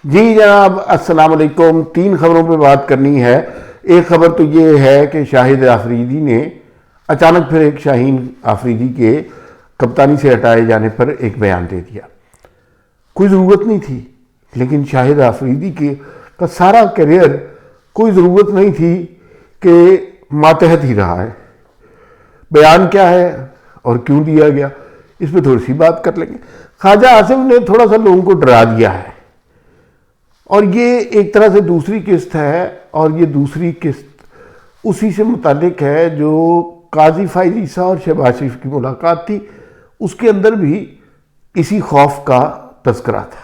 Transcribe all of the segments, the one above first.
जी जनाब, अस्सलाम वालेकुम। तीन खबरों पे बात करनी है। एक खबर तो ये है कि शाहिद आफरीदी ने अचानक फिर एक शाहीन आफरीदी के कप्तानी से हटाए जाने पर एक बयान दे दिया। कोई ज़रूरत नहीं थी, लेकिन शाहिद आफरीदी का सारा करियर कोई ज़रूरत नहीं थी कि मातहत ही रहा है। बयान क्या है और क्यों दिया गया, इस पर थोड़ी सी बात कर लेंगे। ख्वाजा आसिम ने थोड़ा सा लोगों को डरा दिया है और ये एक तरह से दूसरी किस्त है, और ये दूसरी किस्त उसी से मुतालिक है जो काजी फाइज ईसा और शहबाज शरीफ की मुलाकात थी, उसके अंदर भी इसी खौफ का तस्करा था।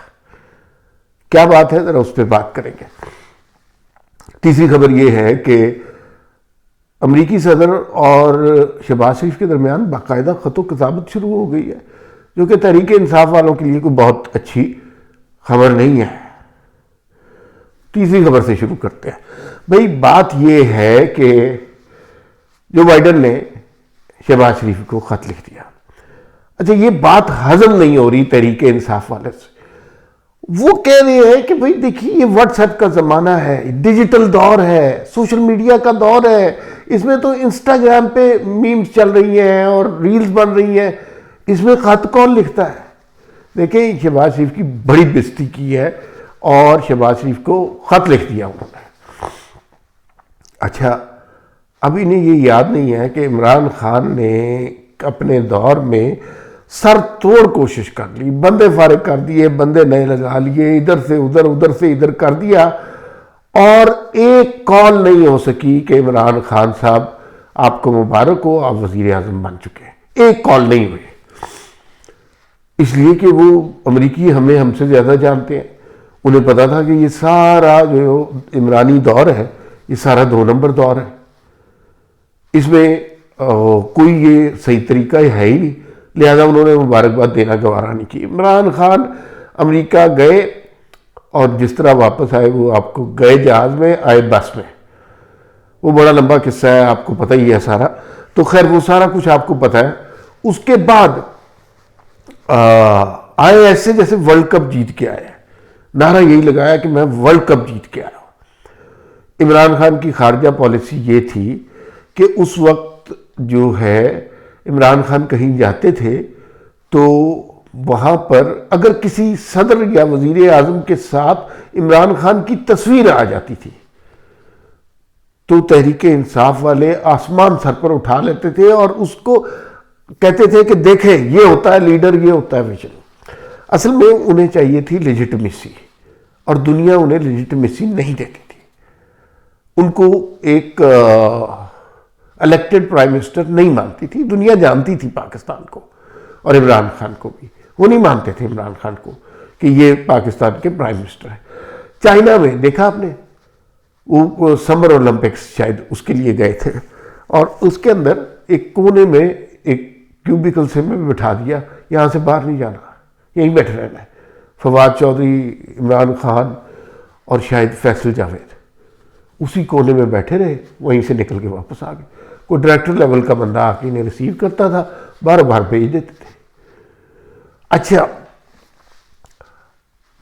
क्या बात है, ज़रा उस पर बात करेंगे। तीसरी खबर यह है कि अमरीकी सदर और शहबाज शरीफ के दरमियान बाकायदा ख़त किताबत शुरू हो गई है, जो कि तहरीक इंसाफ वालों के लिए कोई बहुत अच्छी खबर नहीं है। तीसरी खबर से शुरू करते हैं। भाई बात यह है कि जो बाइडन ने शहबाज शरीफ को ख़त लिख दिया। अच्छा, ये बात हजम नहीं हो रही तहरीक इंसाफ वाले से। वो कह रहे हैं कि भाई देखिए, ये व्हाट्सएप का ज़माना है, डिजिटल दौर है, सोशल मीडिया का दौर है, इसमें तो इंस्टाग्राम पे मीम्स चल रही हैं और रील्स बन रही हैं, इसमें ख़त कौन लिखता है। देखिए, शहबाज शरीफ की बड़ी बेइज्जती की है और शहबाज शरीफ को ख़त लिख दिया उन्होंने। अच्छा, अब इन्हें ये याद नहीं है कि इमरान खान ने अपने दौर में सर तोड़ कोशिश कर ली, बंदे फारिग कर दिए, बंदे नए लगा लिए, इधर से उधर उधर से इधर कर दिया, और एक कॉल नहीं हो सकी कि इमरान खान साहब आपको मुबारक हो, आप वज़ीर आज़म बन चुके। एक कॉल नहीं हुई, इसलिए कि वो अमरीकी हमें हमसे ज़्यादा जानते हैं। उन्हें पता था कि ये सारा जो इमरानी दौर है, ये सारा 2 नंबर दौर है, इसमें कोई ये सही तरीका है ही नहीं। लिहाजा उन्होंने मुबारकबाद देना गवारा नहीं की। इमरान खान अमेरिका गए और जिस तरह वापस आए, वो आपको गए जहाज़ में, आए बस में। वो बड़ा लंबा किस्सा है, आपको पता ही है सारा। तो खैर, वो सारा कुछ आपको पता है। उसके बाद आए ऐसे जैसे वर्ल्ड कप जीत के आए। नारा यही लगाया कि मैं वर्ल्ड कप जीत के आया हूं। इमरान खान की खारजा पॉलिसी ये थी कि उस वक्त जो है इमरान खान कहीं जाते थे तो वहाँ पर अगर किसी सदर या वज़ीर आज़म के साथ इमरान खान की तस्वीर आ जाती थी तो तहरीक इंसाफ वाले आसमान सर पर उठा लेते थे और उसको कहते थे कि देखें, ये होता है लीडर, ये होता है विजन। असल में उन्हें चाहिए थी लेजिटिमेसी, और दुनिया उन्हें लेजिटिमेसी नहीं देती थी। उनको एक इलेक्टेड प्राइम मिनिस्टर नहीं मानती थी। दुनिया जानती थी पाकिस्तान को और इमरान खान को भी। वो नहीं मानते थे इमरान खान को कि ये पाकिस्तान के प्राइम मिनिस्टर है। चाइना में देखा आपने, वो समर ओलंपिक्स शायद उसके लिए गए थे, और उसके अंदर एक कोने में एक क्यूबिकल से में बिठा दिया, यहाँ से बाहर नहीं जाना, यहीं बैठे रहना है। फवाद चौधरी, इमरान खान और शायद फैसल जावेद उसी कोने में बैठे रहे, वहीं से निकल के वापस आ गए। कोई डायरेक्टर लेवल का बंदा आके इन्हें रिसीव करता था, बार बार भेज देते थे। अच्छा,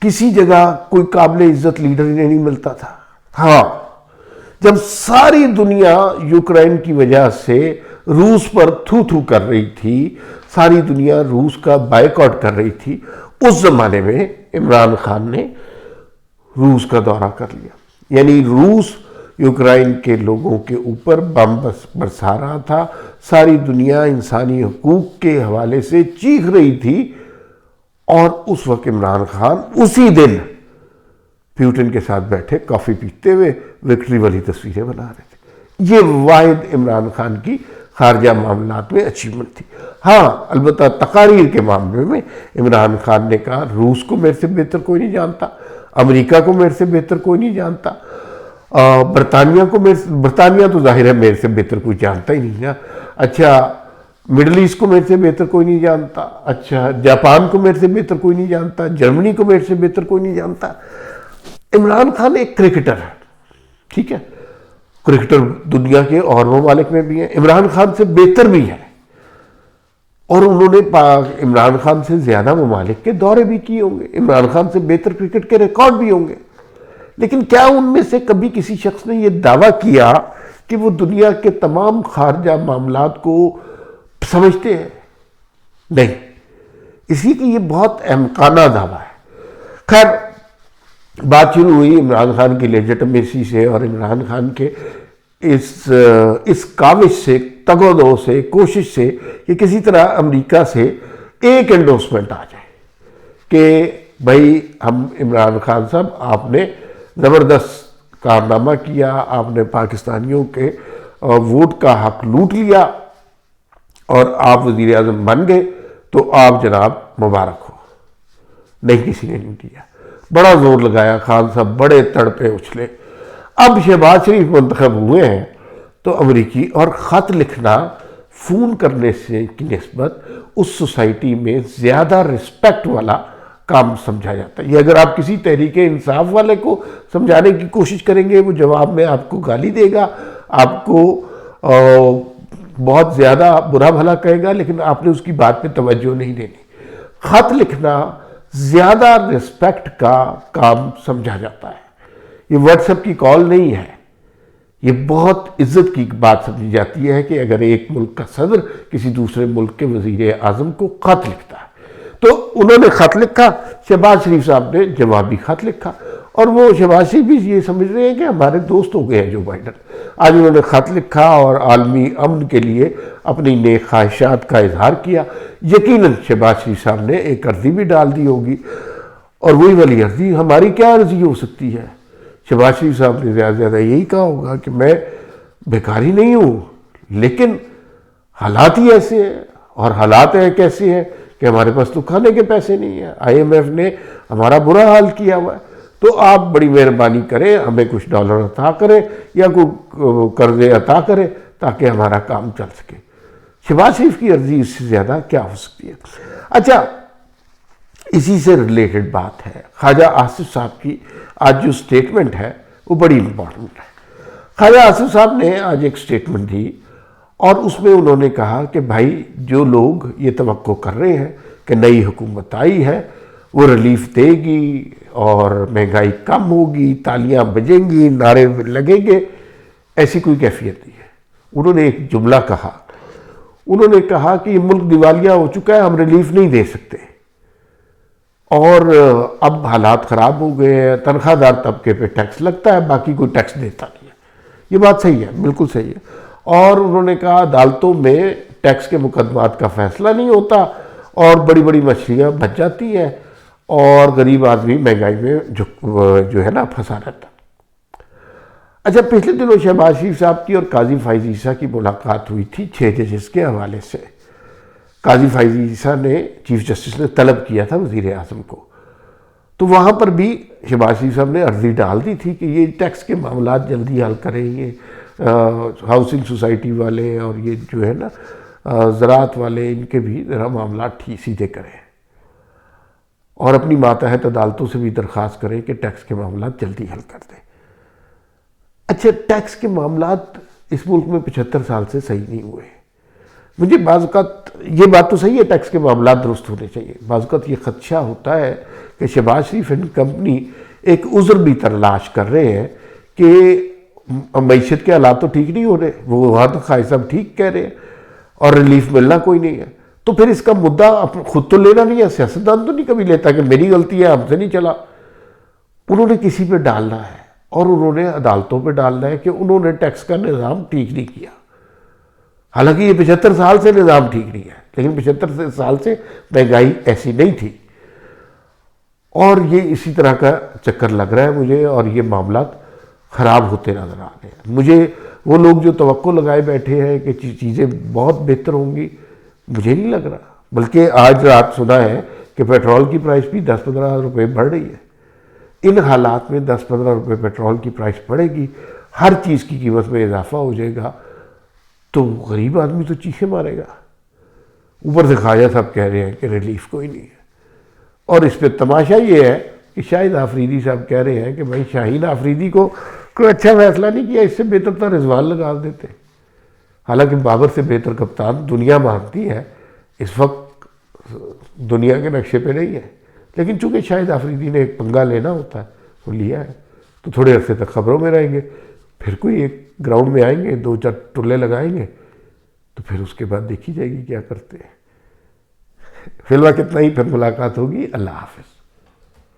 किसी जगह कोई काबिल इज्जत लीडर इन्हें नहीं मिलता था। हाँ, जब सारी दुनिया यूक्रेन की वजह से रूस पर थू थू कर रही थी, सारी दुनिया रूस का बायकॉट कर रही थी, उस जमाने में इमरान खान ने रूस का दौरा कर लिया। यानी रूस यूक्रेन के लोगों के ऊपर बम बरसा रहा था। सारी दुनिया इंसानी हकूक के हवाले से चीख रही थी, और उस वक्त इमरान खान उसी दिन प्यूटिन के साथ बैठे कॉफ़ी पीते हुए विक्ट्री वाली तस्वीरें बना रहे थे। ये वाहिद इमरान खान की खारजा मामलात में अचीवमेंट थी। हाँ, अलबत्ता तकारीर के मामले में इमरान खान ने कहा, रूस को मेरे से बेहतर कोई नहीं जानता, अमेरिका को मेरे से बेहतर कोई नहीं जानता, बरतानिया तो जाहिर है मेरे से बेहतर कोई जानता ही नहीं ना। अच्छा, मिडल ईस्ट को मेरे से बेहतर कोई नहीं जानता। अच्छा, जापान को मेरे से बेहतर कोई नहीं जानता, जर्मनी को मेरे से बेहतर कोई नहीं जानता। इमरान खान एक क्रिकेटर है, ठीक है, क्रिकेटर दुनिया के और ममालिक में भी है, इमरान खान से बेहतर भी है। और उन्होंने इमरान खान से ज़्यादा ममालिक के दौरे भी किए होंगे, इमरान खान से बेहतर क्रिकेट के रिकॉर्ड भी होंगे। लेकिन क्या उनमें से कभी किसी शख्स ने यह दावा किया कि वो दुनिया के तमाम खारजा मामलात को समझते हैं? नहीं। इसी की ये बहुत अहमकाना दावा है। खैर, बात शुरू हुई इमरान खान की लेजिटिमेसी से और इमरान खान के इस काविश से, तगोदो से, कोशिश से कि किसी तरह अमेरिका से एक एंडोर्समेंट आ जाए कि भाई हम इमरान खान साहब, आपने ज़बरदस्त कारनामा किया, आपने पाकिस्तानियों के वोट का हक लूट लिया और आप वज़ीर आज़म बन गए, तो आप जनाब मुबारक हो। नहीं, किसी ने नहीं दिया। बड़ा जोर लगाया, खान साहब बड़े तड़पे उछले। अब शहबाज शरीफ मुंतखब हुए हैं तो अमरीकी, और ख़त लिखना फ़ोन करने से की निस्बत उस सोसाइटी में ज़्यादा रिस्पेक्ट वाला काम समझा जाता है। ये अगर आप किसी तहरीक इंसाफ वाले को समझाने की कोशिश करेंगे, वो जवाब में आपको गाली देगा, आपको बहुत ज़्यादा बुरा भला कहेगा, लेकिन आपने उसकी बात पे तवज्जो नहीं देनी। ख़त लिखना ज़्यादा रिस्पेक्ट का काम समझा जाता है। ये व्हाट्सएप की कॉल नहीं है, ये बहुत इज्जत की बात समझी जाती है कि अगर एक मुल्क का सदर किसी दूसरे मुल्क के वज़ीर आज़म को ख़त लिखता है, तो उन्होंने ख़त लिखा, शहबाज शरीफ साहब ने जवाबी ख़त लिखा, और वो शहबाज शरीफ भी ये समझ रहे हैं कि हमारे दोस्त हो गए हैं जो बाइडन। आज उन्होंने ख़त लिखा और आलमी अमन के लिए अपनी नेक ख्वाहिशात का इजहार किया। यकीनन शहबाज शरीफ साहब ने एक अर्ज़ी भी डाल दी होगी, और वही वाली अर्ज़ी, हमारी क्या अर्ज़ी हो सकती है? शहबाज शरीफ साहब ने ज़्यादा से ज़्यादा यही कहा होगा कि मैं बेकारी नहीं हूँ, लेकिन हालात ही ऐसे हैं, और हालात है कैसे हैं कि हमारे पास तो खाने के पैसे नहीं है, IMF ने हमारा बुरा हाल किया हुआ है, तो आप बड़ी मेहरबानी करें, हमें कुछ डॉलर अता करें या कोई कर्जे अता करें ताकि हमारा काम चल सके। शहबाज शरीफ की अर्जी इससे ज़्यादा क्या हो सकती है? अच्छा, इसी से रिलेटेड बात है, ख्वाजा आसिफ साहब की आज जो स्टेटमेंट है वो बड़ी इंपॉर्टेंट है। ख्वाजा आसिफ साहब ने आज एक स्टेटमेंट दी और उसमें उन्होंने कहा कि भाई, जो लोग ये तवक्को कर रहे हैं कि नई हुकूमत आई है, वो रिलीफ देगी और महंगाई कम होगी, तालियां बजेंगी, नारे लगेंगे, ऐसी कोई कैफियत नहीं है। उन्होंने एक जुमला कहा, उन्होंने कहा कि ये मुल्क दिवालिया हो चुका है, हम रिलीफ नहीं दे सकते, और अब हालात ख़राब हो गए हैं, तनख्वाहदार तबके पे टैक्स लगता है, बाकी कोई टैक्स देता नहीं है। ये बात सही है, बिल्कुल सही है। और उन्होंने कहा अदालतों में टैक्स के मुकदमात का फैसला नहीं होता और बड़ी बड़ी मछलियाँ बच जाती हैं और गरीब आदमी महंगाई में जो है ना फंसा रहता। अच्छा, पिछले दिनों शहबाज शरीफ साहब की और काजी फैज़ ईसा की मुलाकात हुई थी 6 जजेस के हवाले से। काजी फैज़ ईसा ने, चीफ जस्टिस ने तलब किया था वज़ीर आज़म को, तो वहाँ पर भी शहबाज शरीफ साहब ने अर्जी डाल दी थी कि ये टैक्स के मामलात जल्दी हल करें, ये हाउसिंग सोसाइटी वाले और ये जो है ना ज़राअत वाले, इनके भी ज़रा मामला ठीक सीधे करें और अपनी मातहत अदालतों से भी दरख्वास्त करें कि टैक्स के मामला जल्दी हल कर दें। अच्छा, टैक्स के मामलात इस मुल्क में 75 साल से सही नहीं हुए। मुझे बाज़-औक़ात ये बात तो सही है, टैक्स के मामला दुरुस्त होने चाहिए। बाज़-औक़ात ये ख़दशा होता है कि शहबाज शरीफ एंड कंपनी एक उज़्र भी तलाश कर रहे हैं कि मईशत के हालात तो ठीक नहीं हो रहे, वो वहाँ तो खाई साहब ठीक कह रहे हैं और रिलीफ मिलना कोई नहीं है, तो फिर इसका मुद्दा खुद तो लेना नहीं है। सियासतदान तो नहीं कभी लेता कि मेरी गलती है, हमसे नहीं चला। उन्होंने किसी पे डालना है और उन्होंने अदालतों पे डालना है कि उन्होंने टैक्स का निज़ाम ठीक नहीं किया। हालांकि ये 75 साल से निज़ाम ठीक नहीं है, लेकिन 75 साल से महंगाई ऐसी नहीं थी और ये इसी तरह का चक्कर लग रहा है मुझे, और ये मामला ख़राब होते नज़र आ रहे हैं मुझे। वो लोग जो तवक्को लगाए बैठे हैं कि चीज़ें बहुत बेहतर होंगी, मुझे नहीं लग रहा। बल्कि आज रात सुना है कि पेट्रोल की प्राइस भी 10-15 रुपये बढ़ रही है। इन हालात में 10-15 रुपये पेट्रोल की प्राइस बढ़ेगी, हर चीज़ की कीमत में इजाफा हो जाएगा, तो गरीब आदमी तो चीखे मारेगा। ऊपर से ख्वाजा साहब कह रहे हैं कि रिलीफ कोई नहीं है, और इस पर तमाशा ये है कि शाहिद आफरीदी साहब कह रहे हैं कि भाई शाहीन आफरीदी को कोई अच्छा फैसला नहीं किया, इससे बेहतर तो रिजवान लगा देते। हालांकि बाबर से बेहतर कप्तान दुनिया मानती है इस वक्त दुनिया के नक्शे पे नहीं है, लेकिन चूंकि शाहिद आफरीदी ने एक पंगा लेना होता है, वो लिया है, तो थोड़े अरसे तक खबरों में रहेंगे, फिर कोई एक ग्राउंड में आएंगे, 2-4 टुल्ले लगाएंगे, तो फिर उसके बाद देखी जाएगी क्या करते हैं। फिलहाल कितना ही, फिर मुलाकात होगी। अल्लाह हाफिज़।